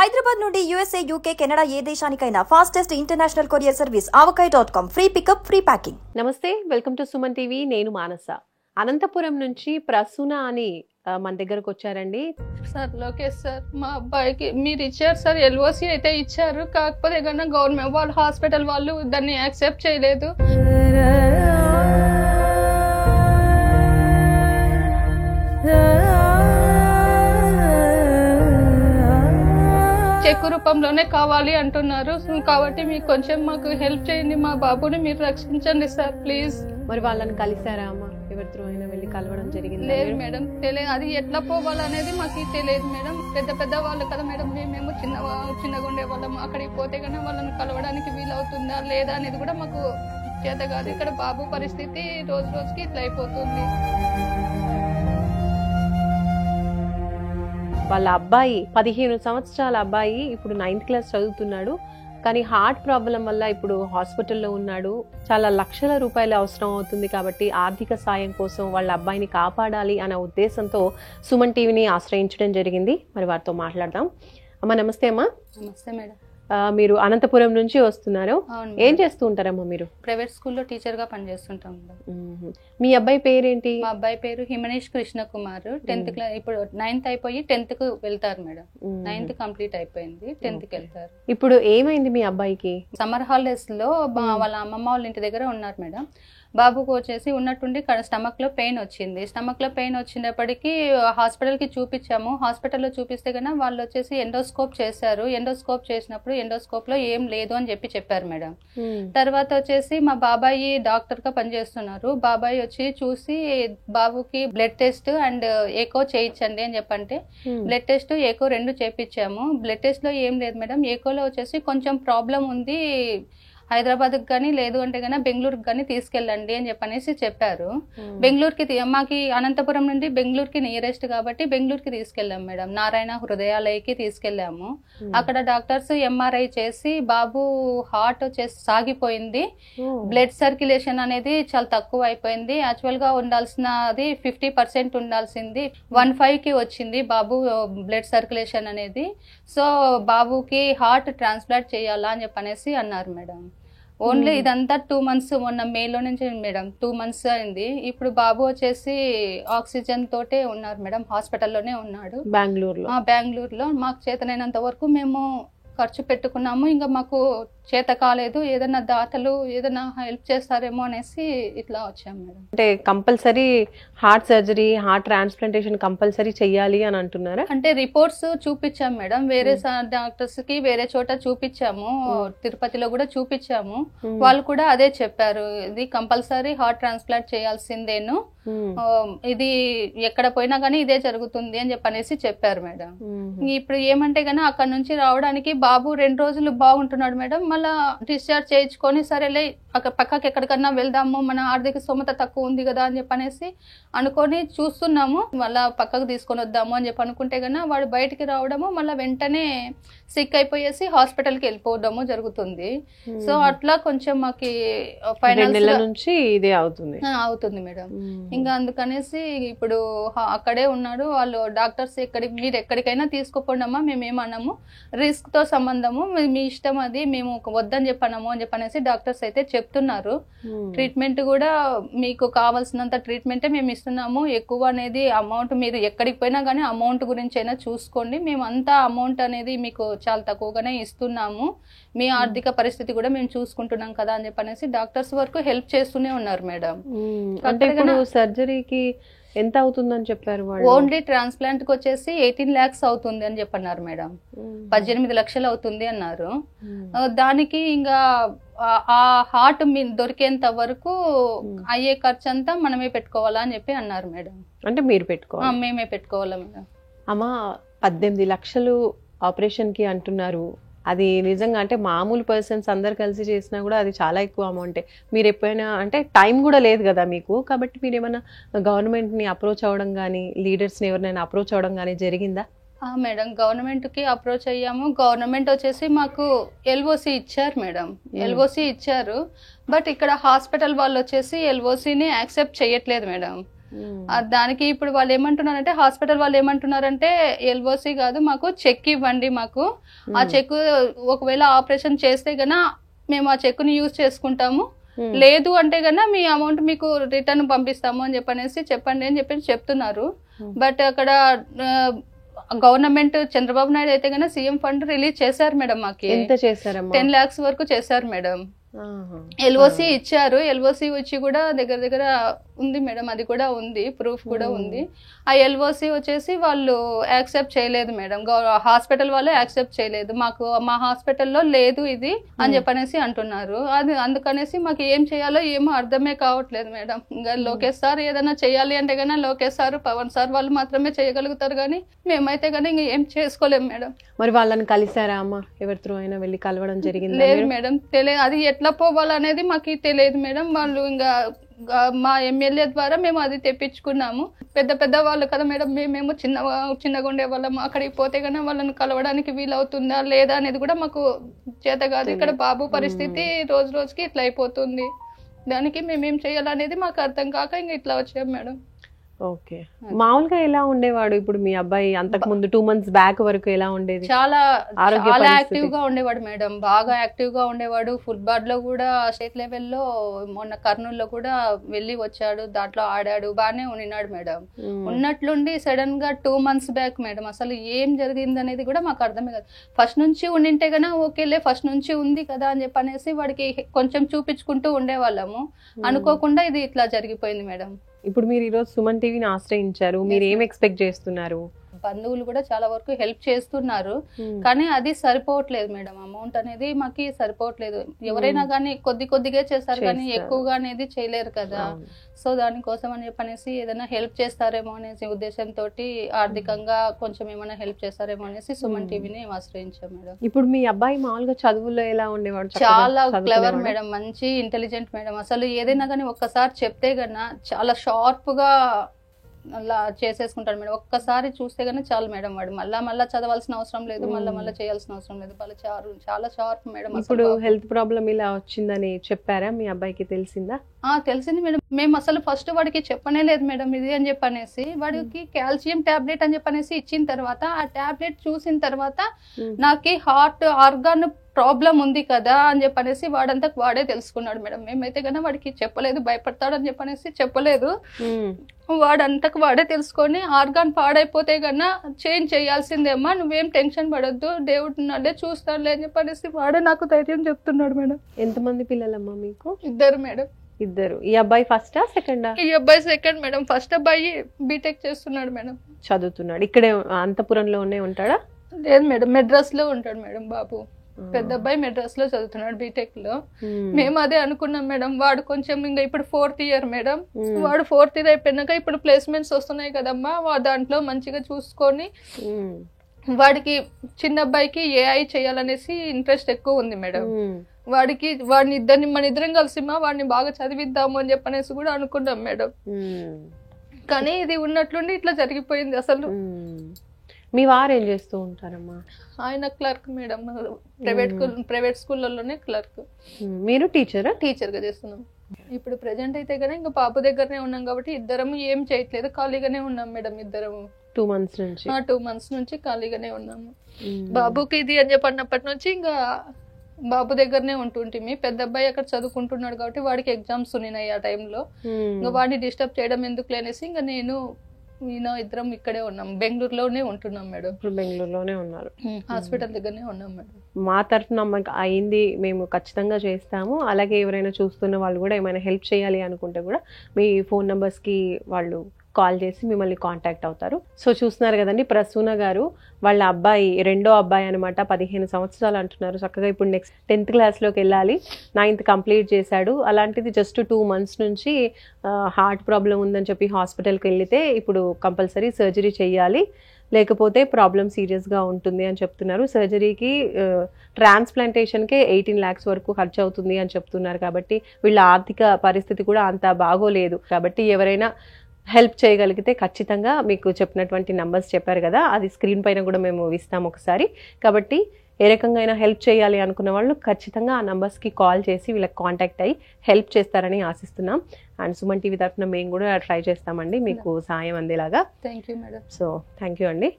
హైదరాబాద్ నుండి USA, UK, Canada ఏ దేశానికైనా fastest international courier service avocai.com. Free pickup, free packing. నమస్తే, వెల్కమ్ టు సుమన్ టీవీ. నేను మానస. అనంతపురం నుంచి ప్రసూన అని మన దగ్గరకు వచ్చారండి. సార్ లోకేష్ సార్, మా అబ్బాయికి మీరు ఇచ్చారు సార్, ఎల్ఓసి అయితే ఇచ్చారు. కాకపోతే కన్నా గవర్నమెంట్ వాళ్ళు హాస్పిటల్ వాళ్ళు దాన్ని యాక్సెప్ట్ చేయలేదు. చెక్ రూపంలోనే కావాలి అంటున్నారు. కాబట్టి మీకు కొంచెం మాకు హెల్ప్ చేయండి, మా బాబుని మీరు రక్షించండి సార్ ప్లీజ్. మరి వాళ్ళని కలిసారా అమ్మా? ఎవరితో అయినా వెళ్ళి కలవడం జరిగింది? లేదు మేడం, తెలియదు. అది ఎట్లా పోవాలనేది మాకు తెలియదు మేడం. పెద్ద పెద్ద వాళ్ళు కదా మేడం, మేము చిన్నగా ఉండే వాళ్ళం. అక్కడికి పోతే కన్నా వాళ్ళని కలవడానికి వీలవుతుందా లేదా అనేది కూడా మాకు చేత కాదు. ఇక్కడ బాబు పరిస్థితి రోజు రోజుకి ఇట్లా అయిపోతుంది. వాళ్ళ అబ్బాయి 15 సంవత్సరాల అబ్బాయి ఇప్పుడు 9th క్లాస్ చదువుతున్నాడు. కానీ హార్ట్ ప్రాబ్లం వల్ల ఇప్పుడు హాస్పిటల్లో ఉన్నాడు. చాలా లక్షల రూపాయలు అవసరం అవుతుంది. కాబట్టి ఆర్థిక సాయం కోసం వాళ్ళ అబ్బాయిని కాపాడాలి అనే ఉద్దేశంతో సుమన్ టీవీని ఆశ్రయించడం జరిగింది. మరి వారితో మాట్లాడదాం. అమ్మా నమస్తే. అమ్మా నమస్తే మేడం. మీరు అనంతపురం నుంచి వస్తున్నారు. ఏం చేస్తూ ఉంటారమ్మా మీరు? ప్రైవేట్ స్కూల్లో టీచర్ గా పనిచేస్తుంటాం. మీ అబ్బాయి పేరేంటి? మా అబ్బాయి పేరు హిమనేష్ కృష్ణ కుమార్. 10th క్లాస్ ఇప్పుడు 9th అయిపోయి 10th కు వెళ్తారు మేడం. 9th కంప్లీట్ అయిపోయింది, 10th కి వెళ్తారు. ఇప్పుడు ఏమైంది మీ అబ్బాయికి? సమ్మర్ హాలిడేస్ లో వాళ్ళ అమ్మమ్మ వాళ్ళ ఇంటి దగ్గర ఉన్నారు మేడం. బాబుకు వచ్చేసి ఉన్నట్టుండి స్టమక్ లో పెయిన్ వచ్చింది. స్టమక్ లో పెయిన్ వచ్చినప్పటికీ హాస్పిటల్ కి చూపించాము. హాస్పిటల్లో చూపిస్తే కన్నా వాళ్ళు వచ్చేసి ఎండోస్కోప్ చేశారు. ఎండోస్కోప్ చేసినప్పుడు ఎండోస్కోప్ లో ఏం లేదు అని చెప్పారు మేడం. తర్వాత వచ్చేసి మా బాబాయి డాక్టర్ గా పనిచేస్తున్నారు. బాబాయి వచ్చి చూసి బాబుకి బ్లడ్ టెస్ట్ అండ్ ఏకో చేయించండి అని చెప్పంటే బ్లడ్ టెస్ట్ ఏకో 2 చేయించాము. బ్లడ్ టెస్ట్ లో ఏం లేదు మేడం. ఏకోలో వచ్చేసి కొంచెం ప్రాబ్లం ఉంది, హైదరాబాద్కి కానీ లేదు అంటే కానీ బెంగళూరుకి కానీ తీసుకెళ్ళండి అని చెప్పనేసి చెప్పారు. బెంగళూరుకి మాకు అనంతపురం నుండి బెంగళూరుకి నియరెస్ట్ కాబట్టి బెంగళూరుకి తీసుకెళ్ళాం మేడం. నారాయణ హృదయాలయకి తీసుకెళ్ళాము. అక్కడ డాక్టర్స్ ఎంఆర్ఐ చేసి బాబు హార్ట్ వచ్చేసి సాగిపోయింది, బ్లడ్ సర్క్యులేషన్ అనేది చాలా తక్కువ అయిపోయింది. యాక్చువల్ గా ఉండాల్సినది 50% ఉండాల్సింది 15కి వచ్చింది బాబు బ్లడ్ సర్క్యులేషన్ అనేది. సో బాబుకి హార్ట్ ట్రాన్స్ప్లాంట్ చేయాలా అని చెప్పనేసి అన్నారు మేడం. ఓన్లీ ఇదంతా 2 months, మొన్న మేలో నుంచి మేడం 2 months అయింది. ఇప్పుడు బాబు వచ్చేసి ఆక్సిజన్ తోటే ఉన్నారు మేడం, హాస్పిటల్లోనే ఉన్నాడు బెంగళూరులో. మాకు చేతనైనంత వరకు మేము ఖర్చు పెట్టుకున్నాము. ఇంకా మాకు చేత కాలేదు, ఏదైనా దాతలు ఏదైనా హెల్ప్ చేస్తారేమో అనేసి ఇట్లా వచ్చాము మేడం. అంటే compulsory heart surgery, heart transplantation compulsory చెయ్యాలి అని అంటున్నారా? అంటే రిపోర్ట్స్ చూపించాము మేడం, వేరే డాక్టర్స్ కి వేరే చోట చూపించాము, తిరుపతిలో కూడా చూపించాము. వాళ్ళు కూడా అదే చెప్పారు, ఇది కంపల్సరీ హార్ట్ ట్రాన్స్ప్లాంట్ చేయాల్సిందేను, ఇది ఎక్కడ పోయినా కానీ ఇదే జరుగుతుంది అని చెప్పనేసి చెప్పారు మేడం. ఇప్పుడు ఏమంటే గానీ అక్కడ నుంచి రావడానికి బాబు 2 రోజులు బాగుంటున్నాడు మేడం. మళ్ళా డిశ్చార్జ్ చేయించుకొని సరేలే పక్కకి ఎక్కడికన్నా వెళ్దాము, మన ఆర్థిక స్తోమత తక్కువ ఉంది కదా అని చెప్పనేసి అనుకొని చూస్తున్నాము. మళ్ళా పక్కకు తీసుకొని వద్దాము అని చెప్పి అనుకుంటే కన్నా వాడు బయటికి రావడము, మళ్ళీ వెంటనే సిక్ అయిపోయేసి హాస్పిటల్కి వెళ్ళిపోవడము జరుగుతుంది. సో అట్లా కొంచెం మాకు ఫైనాన్స్ నుంచి ఇదే అవుతుంది మేడం. ఇంకా అందుకనేసి ఇప్పుడు అక్కడే ఉన్నాడు. వాళ్ళు డాక్టర్స్ మీరు ఎక్కడికైనా తీసుకుపోండమ్మా, మేమేమన్నాము, రిస్క్ తో సంబంధము, మీ ఇష్టం, అది మేము వద్దని చెప్పన్నాము అని చెప్పనేసి డాక్టర్స్ అయితే చెప్తున్నారు. ట్రీట్మెంట్ కూడా మీకు కావాల్సినంత ట్రీట్మెంటే మేము ఇస్తున్నాము. ఎక్కువ అనేది అమౌంట్ మీరు ఎక్కడికి పోయినా కానీ అమౌంట్ గురించి అయినా చూసుకోండి, మేము అంతా అమౌంట్ అనేది మీకు చాలా తక్కువగానే ఇస్తున్నాము, మీ ఆర్థిక పరిస్థితి కూడా మేము చూసుకుంటున్నాం కదా అని చెప్పనేసి డాక్టర్స్ వరకు హెల్ప్ చేస్తూనే ఉన్నారు మేడం. అంటే ఇప్పుడు సర్జరీకి ఎంత అవుతుందని చెప్పారు? ఓన్లీ ట్రాన్స్ప్లాంట్ కి వచ్చేసి 18 lakhs అవుతుంది అని చెప్పన్నారు మేడం. 18 లక్షలు అవుతుంది అన్నారు. దానికి ఇంకా ఆ హార్ట్ దొరికేంత వరకు అయ్యే ఖర్చు అంతా మనమే పెట్టుకోవాలా అని చెప్పి అన్నారు మేడం. అంటే మీరు పెట్టుకోవాలి? మేమే పెట్టుకోవాలా మేడం. అమ్మా 18 లక్షలు ఆపరేషన్ కి అంటున్నారు. అది నిజంగా అంటే మామూలు పర్సన్స్ అందరు కలిసి చేసినా కూడా అది చాలా ఎక్కువ అమౌంటే. మీరు ఎప్పుడైనా అంటే టైం కూడా లేదు కదా మీకు, కాబట్టి మీరు ఏమైనా గవర్నమెంట్ని అప్రోచ్ అవ్వడం కానీ, లీడర్స్ని ఎవరినైనా అప్రోచ్ అవ్వడం కానీ జరిగిందా? మేడం గవర్నమెంట్కి అప్రోచ్ అయ్యాము. గవర్నమెంట్ వచ్చేసి మాకు ఎల్ఓసి ఇచ్చారు మేడం, ఎల్ఓసి ఇచ్చారు. బట్ ఇక్కడ హాస్పిటల్ వాళ్ళు వచ్చేసి ఎల్ఓసిని యాక్సెప్ట్ చేయట్లేదు మేడం. దానికి ఇప్పుడు వాళ్ళు ఏమంటున్నారంటే హాస్పిటల్ వాళ్ళు ఏమంటున్నారంటే ఎల్ఓసి కాదు, మాకు చెక్ ఇవ్వండి, మాకు ఆ చెక్ ఒకవేళ ఆపరేషన్ చేస్తే గన మేము ఆ చెక్ని యూజ్ చేసుకుంటాము, లేదు అంటే గన మీ అమౌంట్ మీకు రిటర్న్ పంపిస్తాము అని చెప్పండి అని చెప్పి చెప్తున్నారు. బట్ అక్కడ గవర్నమెంట్ చంద్రబాబు నాయుడు అయితే గన సీఎం ఫండ్ రిలీజ్ చేశారు మేడం. మాకి 10 lakhs వరకు చేశారు మేడం. ఎల్ఓసి ఇచ్చారు. ఎల్ఓసి వచ్చి కూడా దగ్గర ఉంది మేడం, అది కూడా ఉంది, ప్రూఫ్ కూడా ఉంది. ఆ ఎల్ఓసి వచ్చేసి వాళ్ళు యాక్సెప్ట్ చేయలేదు మేడం, హాస్పిటల్ వాళ్ళు యాక్సెప్ట్ చేయలేదు. మాకు మా హాస్పిటల్లో లేదు ఇది అని చెప్పనేసి అంటున్నారు. అది అందుకనేసి మాకు ఏం చేయాలో ఏమో అర్థమే కావట్లేదు మేడం. ఇంకా లోకేష్ సార్ ఏదైనా చేయాలి అంటే కన్నా లోకేష్ సార్, పవన్ సార్ వాళ్ళు మాత్రమే చేయగలుగుతారు, కానీ మేమైతే కానీ ఇంకా ఏం చేసుకోలేము మేడం. మరి వాళ్ళని కలిసారా అమ్మ? ఎవరితో అయినా వెళ్ళి కలవడం జరిగింది? లేదు మేడం, తెలియదు. అది ఎట్లా పోవాలనేది మాకు తెలియదు మేడం. వాళ్ళు ఇంకా మా ఎమ్మెల్యే ద్వారా మేము అది తెప్పించుకున్నాము. పెద్ద వాళ్ళు కదా మేడం, మేము చిన్నగా ఉండే వాళ్ళము. అక్కడికి పోతే కన్నా వాళ్ళని కలవడానికి వీలవుతుందా లేదా అనేది కూడా మాకు చేత కాదు. ఇక్కడ బాబు పరిస్థితి రోజుకి ఇట్లా అయిపోతుంది. దానికి మేమేం చేయాలనేది మాకు అర్థం కాక ఇంకా ఇట్లా వచ్చాం మేడం. ఓకే, మామూలుగా ఎలా ఉండేవాడు ఇప్పుడు మీ అబ్బాయి? అంతకు ముందు 2 months బ్యాక్ వరకు ఎలా ఉండేది? చాలా యాక్టివ్ గా ఉండేవాడు మేడం, బాగా యాక్టివ్ గా ఉండేవాడు. ఫుట్బాల్ లో కూడా స్టేట్ లెవెల్లో మొన్న కర్నూలులో కూడా వెళ్ళి వచ్చాడు, దాంట్లో ఆడాడు, బాగానే ఉన్నాడు మేడం. ఉన్నట్లుండి సడన్ గా 2 months బ్యాక్ మేడం అసలు ఏం జరిగింది అనేది కూడా మాకు అర్థమే కాదు. ఫస్ట్ నుంచి ఉండింటే కన్నా ఓకేలే, ఫస్ట్ నుంచి ఉంది కదా అని చెప్పనేసి వాడికి కొంచెం చూపించుకుంటూ ఉండేవాళ్ళము. అనుకోకుండా ఇది ఇట్లా జరిగిపోయింది మేడం. ఇప్పుడు మీరు ఈరోజు సుమన్ టీవీని ఆశ్రయించారు, మీరు ఏం ఎక్స్పెక్ట్ చేస్తున్నారు? బంధువులు కూడా చాలా వరకు హెల్ప్ చేస్తున్నారు, కానీ అది సరిపోవట్లేదు మేడం. అమౌంట్ అనేది మాకి సరిపోవట్లేదు. ఎవరైనా కానీ కొద్దిగా చేస్తారు, కానీ ఎక్కువగా అనేది చేయలేరు కదా. సో దానికోసం అని చెప్పనేసి ఏదైనా హెల్ప్ చేస్తారేమో అనేసి ఉద్దేశంతో ఆర్థికంగా కొంచెం ఏమైనా హెల్ప్ చేస్తారేమో అనేసి సుమన్ టీవీని ఆశ్రయించాం మేడం. ఇప్పుడు మీ అబ్బాయి మామూలుగా చదువుల్లో ఎలా ఉండేవాడు? చాలా క్లెవర్ మేడం, మంచి ఇంటెలిజెంట్ మేడం. అసలు ఏదైనా కానీ ఒక్కసారి చెప్తే కన్నా చాలా షార్ప్ గా అలా చేసేసుకుంటాడు మేడం. ఒక్కసారి చూస్తే గానీ చాలు మేడం, వాడు మళ్ళా చదవాల్సిన అవసరం లేదు, మళ్ళా చేయాల్సిన అవసరం లేదు. చాలా షార్ప్ మేడం. ఇప్పుడు హెల్త్ ప్రాబ్లం ఇలా వచ్చిందని చెప్పారా మీ అబ్బాయికి? తెలిసిందా? తెలిసింది మేడం. మేము అసలు ఫస్ట్ వాడికి చెప్పనే లేదు మేడం ఇది అని చెప్పనేసి. వాడికి కాల్షియం టాబ్లెట్ అని చెప్పనేసి ఇచ్చిన తర్వాత ఆ టాబ్లెట్ చూసిన తర్వాత నాకు హార్ట్ ఆర్గాన్ ప్రాబ్లం ఉంది కదా అని చెప్పనేసి వాడంతకు వాడే తెలుసుకున్నాడు మేడం. మేమైతే కన్నా వాడికి చెప్పలేదు, భయపడతాడు అని చెప్పనేసి చెప్పలేదు. వాడంతకు వాడే తెలుసుకొని ఆర్గాన్ పాడైపోతే కన్నా చేంజ్ చేయాల్సిందేమ్మా, నువ్వేం టెన్షన్ పడొద్దు, దేవుడు నాడే చూస్తాడులే అని చెప్పనేసి వాడే నాకు ధైర్యం చెప్తున్నాడు మేడం. ఎంతమంది పిల్లలమ్మా మీకు? 2 మేడం. 2. ఈ అబ్బాయి ఫస్టా సెకండా? ఈ అబ్బాయి సెకండ్ మేడం. ఫస్ట్ అబ్బాయి బీటెక్ చేస్తున్నాడు మేడం, చదువుతున్నాడు. ఇక్కడే అంతపురంలోనే ఉంటాడా? లేదు మేడం, మెడ్రాస్ లో ఉంటాడు మేడం బాబు. పెద్ద అబ్బాయి మెడ్రాస్ లో చదువుతున్నాడు బీటెక్ లో. మేము అదే అనుకున్నాం మేడం, వాడు కొంచెం ఇంకా ఇప్పుడు 4th year మేడం, వాడు 4th year అయిపోయినాక ఇప్పుడు ప్లేస్మెంట్స్ వస్తున్నాయి కదమ్మా, దాంట్లో మంచిగా చూసుకొని వాడికి చిన్న అబ్బాయికి ఏఐ చేయాలనేసి ఇంట్రెస్ట్ ఎక్కువ ఉంది మేడం. వాడిని మన ఇద్దరం కలిసి వాడిని బాగా చదివిద్దాము అని చెప్పనేసి కూడా అనుకున్నాం మేడం. కానీ ఇది ఉన్నట్లుండి ఇట్లా జరిగిపోయింది అసలు. మీ వారు ఏం చేస్తూ ఉంటారమ్మా? ఆయన క్లర్క్ మేడం, ప్రైవేట్ స్కూళ్ళలోనే క్లర్క్. మీరు టీచరా? టీచర్ గా చేస్తున్నాం. ఇప్పుడు ప్రెజెంట్ అయితే కదా ఇంకా బాబు దగ్గరనే ఉన్నాం కాబట్టి ఇద్దరము ఏం చేయట్లేదు, ఖాళీగానే ఉన్నాం మేడం. ఇద్దరము 2 months నుంచి 2 months నుంచి ఖాళీగానే ఉన్నాము. బాబుకి ఇది అని చెప్పినప్పటి నుంచి ఇంకా బాబు దగ్గరనే ఉంటుంటిమి. పెద్ద అబ్బాయి అక్కడ చదువుకుంటున్నాడు కాబట్టి వాడికి ఎగ్జామ్స్ ఉన్నాయి ఆ టైంలో. ఇంకా వాడిని డిస్టర్బ్ చేయడం ఎందుకు అనేసి ఇంకా ఈయన ఇద్దరం ఇక్కడే ఉన్నాం, బెంగళూరులోనే ఉంటున్నాం మేడం. ఇప్పుడు బెంగళూరులోనే ఉన్నారు, హాస్పిటల్ దగ్గరనే ఉన్నాం మేడం. మా తరఫున అయింది మేము ఖచ్చితంగా చేస్తాము. అలాగే ఎవరైనా చూస్తున్న వాళ్ళు కూడా ఏమైనా హెల్ప్ చేయాలి అనుకుంటే కూడా మీ ఫోన్ నెంబర్స్కి వాళ్ళు కాల్ చేసి మిమ్మల్ని కాంటాక్ట్ అవుతారు. సో చూస్తున్నారు కదండి, ప్రసూన గారు వాళ్ళ అబ్బాయి, 2వ అబ్బాయి అనమాట, 15 సంవత్సరాలు అంటున్నారు. చక్కగా ఇప్పుడు నెక్స్ట్ 10th క్లాస్లోకి వెళ్ళాలి, 9th కంప్లీట్ చేశాడు. అలాంటిది జస్ట్ 2 months నుంచి హార్ట్ ప్రాబ్లం ఉందని చెప్పి హాస్పిటల్కి వెళ్తే ఇప్పుడు కంపల్సరీ సర్జరీ చేయాలి, లేకపోతే ప్రాబ్లం సీరియస్గా ఉంటుంది అని చెప్తున్నారు. సర్జరీకి ట్రాన్స్ప్లాంటేషన్కే 18 lakhs వరకు ఖర్చు అవుతుంది అని చెప్తున్నారు. కాబట్టి వీళ్ళ ఆర్థిక పరిస్థితి కూడా అంత బాగోలేదు. కాబట్టి ఎవరైనా హెల్ప్ చేయగలిగితే ఖచ్చితంగా మీకు చెప్పినటువంటి నంబర్స్ చెప్పారు కదా, అది స్క్రీన్ పైన కూడా మేము ఇస్తాము ఒకసారి. కాబట్టి ఏ రకంగా అయినా హెల్ప్ చేయాలి అనుకున్న వాళ్ళు ఖచ్చితంగా ఆ నంబర్స్కి కాల్ చేసి వీళ్ళకి కాంటాక్ట్ అయ్యి హెల్ప్ చేస్తారని ఆశిస్తున్నాం. అండ్ సుమన్ టీవీ తరఫున మేము కూడా ట్రై చేస్తామండి మీకు సాయం అందేలాగా. Thank you madam. So thank you అండి.